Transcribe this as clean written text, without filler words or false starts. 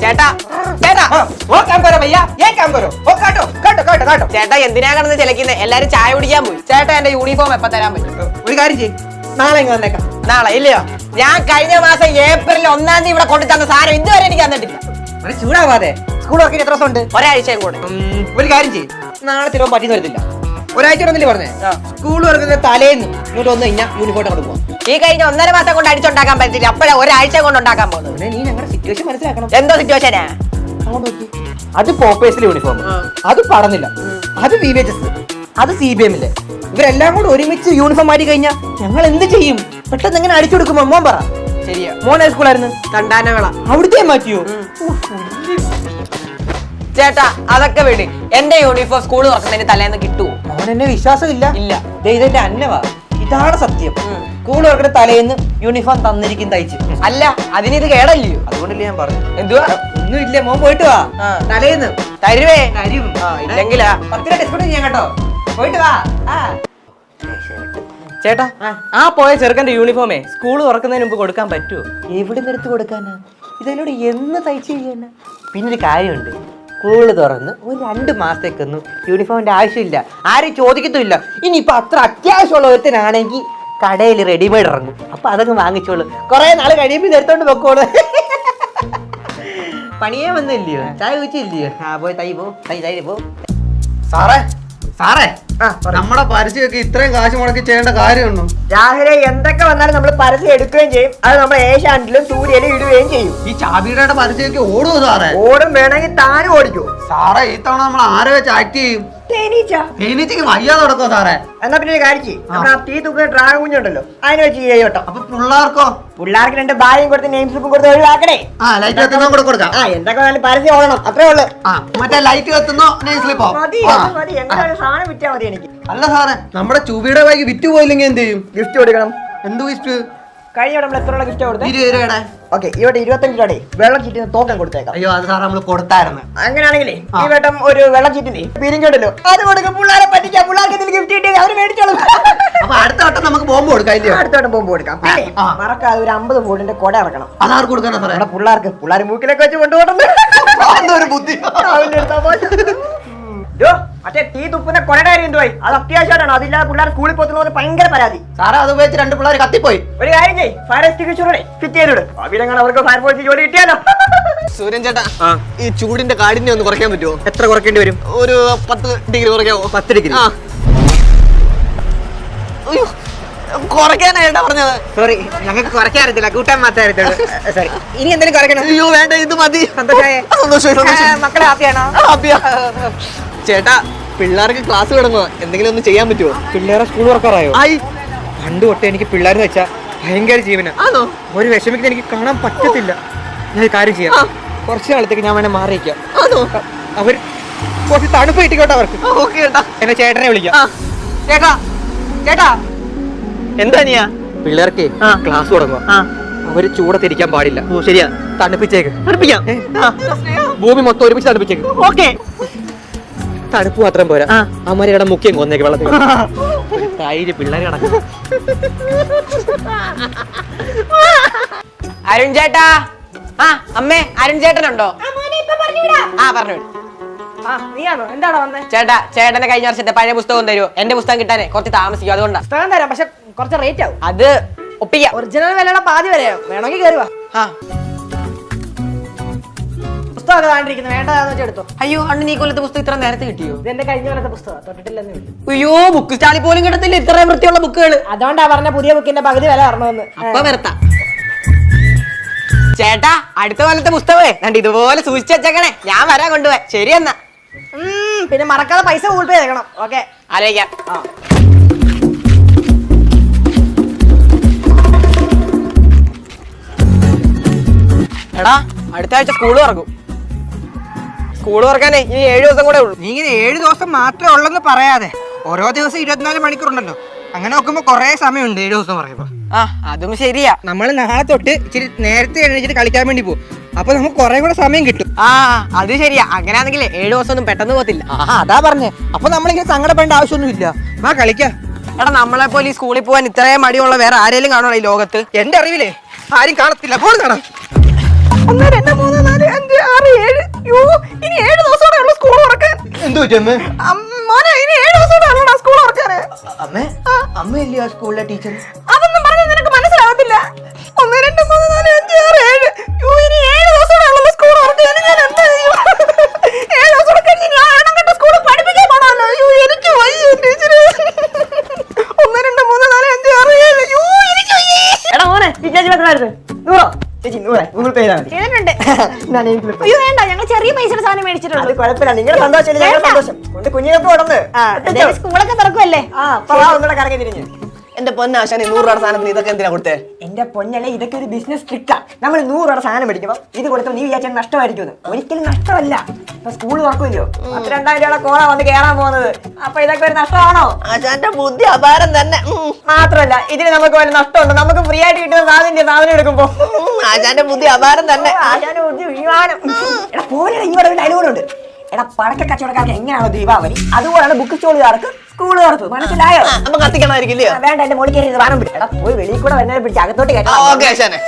ചേട്ടാ ചേട്ടാ वो काम करो भैया, ये काम करो। वो काटो काटो काटो काटो। ചേട്ടാ എന്തിനാ കിടന്ന് ചിലക്കുന്നത്? എല്ലാരും ചായ കുടിക്കാൻ പോയി. ചേട്ടാ എന്റെ യൂണിഫോം എപ്പ തരാൻ പറ്റും? ഒരു കാര്യം ചെയ്യ്, നാളെ ഇങ്ങ് വന്നേക്കാം. നാളെ ഇല്ലയോ? ഞാൻ കഴിഞ്ഞ മാസം ഏപ്രിൽ 1-ാം തീയതി ഇവിടെ കൊണ്ടു തന്ന സാധനം ഇതുവരെ എനിക്ക് തന്നിട്ടില്ല. ഒരു ചൂടാവാതെ. സ്കൂൾ വർക്കിന് എത്ര ദിവസം ഉണ്ട്? ഒരാഴ്ചയും കൂടെ. ഒരു കാര്യം ചെയ്യ്, നാളെ തരുമ്പോൾ പറ്റി തരത്തില്ല. ഒരാഴ്ച വന്നില്ലേ പറഞ്ഞേ? സ്കൂൾ വർക്കിന്റെ തലേന്ന് ഇങ്ങോട്ട് വന്നു കഴിഞ്ഞാൽ യൂണിഫോം അങ്ങോട്ട് പോവാം. ഈ കഴിഞ്ഞ 1.5 മാസം കൊണ്ട് അടിച്ചുണ്ടാക്കാൻ പറ്റില്ല. അപ്പോഴാ ഒരാഴ്ച കൊണ്ട് ഉണ്ടാക്കാൻ പോകുന്നത്. പിന്നെ നീ ഞങ്ങളുടെ സിറ്റുവേഷൻ മനസ്സിലാക്കണം. എന്തോ സിറ്റുവേഷനാ? അങ്ങോട്ട് നോക്കി. അത് പോപ്പേഴ്സിലെ യൂണിഫോം, അത് പടന്നില്ല, അത് VVHS, അത് CBM ഇല്ലേ. ഇവരെല്ലാം കൂടെ ഒരുമിച്ച് യൂണിഫോം മാറ്റി കഴിഞ്ഞാൽ ഞങ്ങൾ എന്ത് ചെയ്യും? പെട്ടെന്ന് എങ്ങനെ അടിച്ചു കൊടുക്കുമ്പോ മോൻ പറ. ശരിയാ. മോൻ ഏത് സ്കൂളായിരുന്നു? തണ്ടാനവിള. അവിടുത്തെ മാറ്റിയോ? ചേട്ടാ അതൊക്കെ വിട്. എന്റെ യൂണിഫോം സ്കൂൾ തുറക്കുന്നതിന് തലേന്ന് കിട്ടുമോ? മോൻ എന്നെ വിശ്വാസമില്ല. ഇല്ല. ഇതെന്റെ അന്നവാ, ഇതാണ് സത്യം. സ്കൂൾ വർക്കിന്റെ തലേന്ന് യൂണിഫോം തന്നിരിക്കും തയ്ച്ച്. അല്ല, അതിനിത് കേടല്ലയോ? അതുകൊണ്ടല്ലേ ഞാൻ പറഞ്ഞു. എന്തുവാ? ഒന്നുമില്ല, മോൻ പോയിട്ട് വാ. തലേന്ന് തരുവേ? തരും. ഇല്ലെങ്കിലാ 10 രൂപ ഡിസ്കൗണ്ട് ചെയ്യാം കേട്ടോ. പോയിട്ട് വാ. ചേട്ടാ ആ പോയ ചെറുക്കന്റെ യൂണിഫോമേ സ്കൂൾ തുറക്കുന്നതിന് മുമ്പ് കൊടുക്കാൻ പറ്റുമോ? എവിടെ നിന്ന് എടുത്ത് കൊടുക്കാനാ? ഇതിനോട് എന്ന് തയ്ച്ച് ചെയ്യാനാ? പിന്നൊരു കാര്യമുണ്ട്, സ്കൂള് തുറന്ന് ഒരു 2 മാസത്തേക്കൊന്നും യൂണിഫോമിന്റെ ആവശ്യമില്ല, ആരും ചോദിക്കത്തുമില്ല. ഇനിയിപ്പൊ അത്ര അത്യാവശ്യമുള്ള ഒരുത്തനാണെങ്കിൽ കടയിൽ റെഡിമെയ്ഡ് ഇറങ്ങും, അപ്പൊ അതങ്ങ് വാങ്ങിച്ചോളൂ. കുറെ നാള് കഴിയുമ്പോൾ എടുത്തോണ്ട് വെക്കോളൂ. പണിയേ വന്നില്ലയോ? ചായ കുടിച്ചില്ലയോ? പോയി തൈ പോ, തൈ പോ. സാറേ സാറേ നമ്മുടെ പരസ്യമൊക്കെ ഇത്രയും കാശ് മുടക്കി ചെയ്യേണ്ട കാര്യമുണ്ടോ? രാവിലെ എന്തൊക്കെ വന്നാലും നമ്മൾ പരസ്യം എടുക്കുകയും ചെയ്യും, അത് നമ്മൾ ഏഷ്യാനെറ്റിലും സൂര്യയിലും ഇടുകയും ചെയ്യും. ഈ ചാബിയുടെ പരസ്യമൊക്കെ ഓടുമോ സാറേ? ഓടും, വേണമെങ്കിൽ താനും ഓടിക്കൂ. സാറേ ഈ തവണ നമ്മൾ ആരെ വെച്ച് ആക്ട് ചെയ്യും? തേനീച്ചക്ക് വയ്യാതെ നടക്കോ സാറേ? എന്നാ പിന്നെ ഒരു കാര്യം ചെയ്യും, നമ്മൾ ആ തീ തൂക്കുന്ന ഡ്രാഗൺ കുഞ്ഞുണ്ടല്ലോ, അതിനെ വെച്ച് ചെയ്യോട്ടോ. അപ്പൊ പിള്ളേർക്കോ? പിള്ളേർക്ക് 2 ബായും കൊടുത്ത് നെയിം സ്ലിപ്പും കൊടുത്ത് ഒഴിവാക്കണേ. ലൈറ്റ് കത്തുന്നോ കൂടെ കൊടുക്കാം. എന്തൊക്കെ വന്നാലും പരസ്യം ഓടണം, അത്രേ ഉള്ളു. മറ്റേ ലൈറ്റ് കത്തുന്നോ നെയിം സ്ലിപ്പോ? മതി മതി, എന്തായാലും സാധനം വിറ്റാ മതി എനിക്ക്. അല്ല സാറേ, നമ്മുടെ ചുബിയുടെ ബാഗ് വിറ്റ് പോയില്ലെങ്കിൽ എന്ത് ചെയ്യും? ഗിഫ്റ്റ് കൊടുക്കണം. എന്ത് ഗിഫ്റ്റ്? കഴിഞ്ഞ നമ്മൾ എത്ര രൂപ ഗിഫ്റ്റ് കൊടുത്തത്? 20 രൂപയുടെ. ഓക്കെ, ഇവിടെ 25 രൂപയുടെ വെള്ളം ചീറ്റിന് തോക്കം കൊടുത്തേക്കാം. അയ്യോ അത് സാറേ നമ്മൾ കൊടുത്തായിരുന്നു. അങ്ങനെയാണെങ്കിലേ ഈ വട്ടം ഒരു വെള്ളം ചീറ്റിന് പിരിഞ്ഞുണ്ടല്ലോ, അത് കൊടുക്കും. പിള്ളേരെ പറ്റിക്കാം, പിള്ളേർക്ക് എന്തെങ്കിലും ഗിഫ്റ്റ് കിട്ടി അവര് മേടിച്ചോളും. അപ്പൊ അടുത്ത വട്ടം നമുക്ക് ബോംബ് കൊടുക്കാം. അടുത്ത വട്ടം പോകുമ്പോൾ കൊടുക്കാം. പിന്നെ മറക്കാതെ ഒരു 50 വോട്ടിന്റെ കൊട ഇറക്കണം. അതാർക്ക് കൊടുക്കാനാ സാറേ? നമ്മുടെ പിള്ളേർ മൂക്കിലൊക്കെ വെച്ച് കൊണ്ടുപോകണം. ഒരു ബുദ്ധി. മറ്റേ തീ തുപ്പുന്ന കൊടയുടെ കാര്യം എന്തുവായി? അത് അത്യാവശ്യമായിട്ടാണ്, അതില്ലാതെ പിള്ളേർ സ്കൂളിൽ പോകുന്ന ഭയങ്കര പരാതി. സാറേ അത് ഉപയോഗിച്ച് 2 പിള്ളേർ കത്തിപ്പോയി. ഒരു കാര്യം ചെയ്യ്, ഫയർ എക്സ്റ്റിങ്ക്വിഷറോടെ ഫിറ്റ് ചെയ്തിട്ട് അവിടെങ്ങനെ അവർക്ക് ഫയർഫോഴ്സിൽ ജോലി കിട്ടിയാലോ. സൂര്യൻ ചേട്ടാ, ഈ ചൂടിന്റെ കാഠിന്യം ഒന്ന് കുറയ്ക്കാൻ പറ്റുമോ? എത്ര കുറയ്ക്കേണ്ടി വരും? ഒരു 10 ഡിഗ്രി കുറയ്ക്കാവോ? 10 ഡിഗ്രി. കുറയ്ക്കാനായിട്ടാ പറഞ്ഞത്. സോറി, ഞങ്ങൾക്ക് കുറയ്ക്കാൻ അറിയത്തില്ല, കൂട്ടാൻ മാത്രമേ അറിയത്തുള്ളൂ. സോറി, ഇനി എന്തെങ്കിലും കുറയ്ക്കണം? അയ്യോ വേണ്ട, ഇത് മതി. സന്തോഷമായി. മക്കളെ ഹാപ്പിയാണോ? ചേട്ടാ പിള്ളേർക്ക് ക്ലാസ് തുടങ്ങുക, എന്തെങ്കിലും ഒന്ന് ചെയ്യാൻ പറ്റുമോ? പിള്ളേരെ സ്കൂൾ തുറക്കാറായോ? പണ്ട് തൊട്ടേ എനിക്ക് പിള്ളേരെന്ന് വെച്ചാൽ ഭയങ്കര ജീവനാ. ഒരു വിഷമിക്കുന്ന എനിക്ക് കാണാൻ പറ്റത്തില്ല. ഞാൻ ഒരു കാര്യം ചെയ്യാം, കുറച്ച് നാളത്തേക്ക് ഞാൻ വേണേ മാറിയിക്കാം. അവർ കുറച്ച് തണുപ്പ് കിട്ടിക്കോട്ടെ അവർക്ക്. എന്നെ ചേട്ടനെ വിളിക്കാം. ചേട്ടാ ചേട്ടാ, എന്താ നീയാ? പിള്ളേർക്ക് ക്ലാസ് തുടങ്ങുക, അവര് ചൂടത്തിരിക്കാൻ പാടില്ല. ശരിയാ, തണുപ്പിച്ചേക്ക്. തണുപ്പിക്കാം. ഭൂമി മൊത്തം ഒരുമിച്ച് തണുപ്പിച്ചേക്ക്. ഓക്കെ. തണുപ്പ് മാത്രം പോരാ, അമ്മയുടെ മുഖ്യം കൊന്നേക്ക് വെള്ളത്തിൽ. തൈര് പിള്ളേർ കിടക്കും. അരുൺ ചേട്ടാ, അമ്മേ അരുൺ ചേട്ടനുണ്ടോ? പറഞ്ഞു. നീയാണോ? എന്താണോ വന്നേ? ചേട്ടാ, ചേട്ടന്റെ കഴിഞ്ഞ വർഷത്തെ പഴയ പുസ്തകം തരുമോ? എന്റെ പുസ്തകം കിട്ടാനേ കുറച്ച് താമസിക്കും, അതുകൊണ്ടാ. പുസ്തകം തരാം, പക്ഷെ കുറച്ച് റേറ്റ് ആവും. അത് ഒപ്പിക്കാം. ഒറിജിനൽ വിലയുടെ പാതി വരെയോ? വേണമെങ്കിൽ കയറുവാ. പുസ്തകമൊക്കെ താണ്ടിരിക്കുന്നത്, വേണ്ടതാന്ന് വെച്ചാൽ എടുത്തോ. അയ്യോ അണ്ണൻ, ഈ കൊല്ലത്തെ പുസ്തകം ഇത്ര നേരത്തെ കിട്ടിയോ? ഇത് എന്റെ കഴിഞ്ഞ കൊല്ലത്തെ പുസ്തകം, തൊട്ടിട്ടില്ലെന്നേ ഉള്ളൂ. അയ്യോ, ബുക്ക് സ്റ്റാളിൽ പോലും കിട്ടത്തില്ല ഇത്രയും വൃത്തിയുള്ള ബുക്കുകൾ. അതുകൊണ്ടാ പറഞ്ഞ പുതിയ ബുക്കിന്റെ പകുതി വില പറഞ്ഞതെന്ന്. അപ്പൊ വരത്താ. ചേട്ടാ, അടുത്ത കൊല്ലത്തെ പുസ്തകമേ കണ്ട് ഇതുപോലെ സൂക്ഷിച്ചു വെച്ചേക്കണേ, ഞാൻ വരാൻ കൊണ്ടുപോയി. ശരി എന്നാ. പിന്നെ മറക്കാതെ പൈസ ഗൂഗിൾ പേ ചെയ്യണം. ഓക്കെ, ആലോചിക്കാം. എടാ, അടുത്ത ആഴ്ച സ്കൂള് തുറക്കും. സ്കൂള് തുറക്കാനേ ഇനി 7 ദിവസം കൂടെ ഉള്ളൂ. നീ ഇങ്ങനെ 7 ദിവസം മാത്രമേ ഉള്ളെന്ന് പറയാതെ ഓരോ ദിവസം 24 മണിക്കൂറുണ്ടല്ലോ. അങ്ങനെ നോക്കുമ്പോ കൊറേ സമയമുണ്ട് 7 ദിവസം പറയുമ്പോ. അതും ശരിയാ. നമ്മൾ നാളെ തൊട്ട് ഇച്ചിരി നേരത്തെ എഴുന്നേറ്റ് കളിക്കാൻ വേണ്ടി പോകും, അപ്പൊ നമുക്ക് കുറെ കൂടെ സമയം കിട്ടും. അത് ശരിയാ. അങ്ങനെയാണെങ്കിൽ 7 ദിവസം ഒന്നും പെട്ടെന്ന് പോകത്തില്ല. അതാ പറഞ്ഞേ. അപ്പൊ നമ്മളിങ്ങനെ സങ്കടപ്പെടേണ്ട ആവശ്യമൊന്നും ഇല്ല, വാ കളിക്കാം. എടാ, നമ്മളെ പോലെ ഈ സ്കൂളിൽ പോകാൻ ഇത്രയും മടിയുള്ള വേറെ ആരെങ്കിലും കാണുമോ ഈ ലോകത്ത്? എന്റെ അറിവിലേ ആരും കാണത്തില്ല. ഫോൺ കാണാം. 1 2 3 4 5 6 7. യോ ഇനി 7 ദിവസമേ ഉള്ളൂ സ്കൂൾ തുറക്കാൻ. എന്തോ ചെമ്മ മോനെ ഇനി 7 ദിവസമേ ഉള്ളൂ സ്കൂൾ തുറക്കാന്. അമ്മേ, അമ്മയല്ലേ ആ സ്കൂളിലെ ടീച്ചർ? അതൊന്നും പറഞ്ഞാൽ നിനക്ക് മനസ്സിലാവത്തില്ല. 1 2 3 4 5 6 7. യോ ഇനി 7 ദിവസമേ ഉള്ളൂ സ്കൂൾ തുറക്കാൻ. ഞാൻ എന്താ ചെയ്യും? 7 ദിവസം കഴിഞ്ഞ് ഞാൻ എണ്ണംകെട്ട സ്കൂളിൽ പഠിപ്പിക്കാൻ പോണല്ലോ. യോ എനിക്ക് വയ്യ ടീച്ചർ. 1 2 3 4 5 6 7. യോ എനിക്ക് വയ്യ. എടാ മോനെ ഈ ചേച്ചി എത്രയായിരുന്നു? 100. ചേച്ചി 100 ഗൂഗിൾ പേ ചെയ്താൽ മതി. അയ്യോ വേണ്ട, ഞങ്ങൾ ചെറിയ പൈസയുടെ സാധനം മേടിച്ചിട്ടുണ്ട്. അത് കുഴപ്പമില്ല, നിങ്ങളുടെ സന്തോഷം ഞങ്ങളുടെ സന്തോഷം കൊണ്ട് കുഞ്ഞിനൊക്കെ ഉടന്ന് സ്കൂളൊക്കെ തുറക്കുമല്ലേ? ഒന്നുകൂടെ കറങ്ങി തിരിഞ്ഞ്. എന്റെ പൊന്നാശാനെ 100 രൂപയുടെ സാധനത്തിന് ഇതൊക്കെ എന്തിനാ കൊടുത്തേ? എന്റെ പൊന്നല്ലേ, ഇതൊക്കെ ഒരു ബിസിനസ് ട്രിക്കാ. നമ്മൾ 100 രൂപയുടെ സാധനം മേടിക്കുമ്പോ ഇത് കൊടുത്തോ നീ വിചാരിച്ചാൽ നഷ്ടമായിരിക്കും. ഒരിക്കലും നഷ്ടമല്ല. ഇപ്പൊ സ്കൂൾ തുറക്കുമല്ലോ, 2000 രൂപയുടെ കോള വന്ന് കേറാൻ പോകുന്നത്. അപ്പൊ ഇതൊക്കെ ഒരു നഷ്ടമാണോ? ആശാന്റെ ബുദ്ധി അപാരം തന്നെ. മാത്രമല്ല ഇതിന് നമുക്ക് വല്ല നഷ്ടമുണ്ട്. നമുക്ക് ഫ്രീ ആയിട്ട് കിട്ടുന്ന സാധനം എടുക്കുമ്പോ ആശാന്റെ ബുദ്ധി അപാരം തന്നെ. ആശാന്റെ ബുദ്ധി വിമാനം. എടാ പോലെ ഇങ്ങോട്ട് ഒരു ഡയലോഗുണ്ട്. എടാ പടക്ക കച്ചവടക്കാർക്ക് എങ്ങനെയാണോ ദീപാവലി, അതുപോലെയാണ് ബുക്ക് സ്റ്റോളുകാർക്ക് സ്കൂൾ തുറപ്പ്. മനസ്സിലായോ? അപ്പൊ കത്തിക്കണമായിരിക്കില്ലയോ? വേണ്ട, എന്റെ മോളിൽ കയറി സാധനം പിടിക്കും. എടാ പോയി വെളിയിൽ കൂടെ വരുന്നതിനെ പിടിച്ച് അകത്തോട്ട് കയറ്റാം. ഓക്കെ ആശാനെ.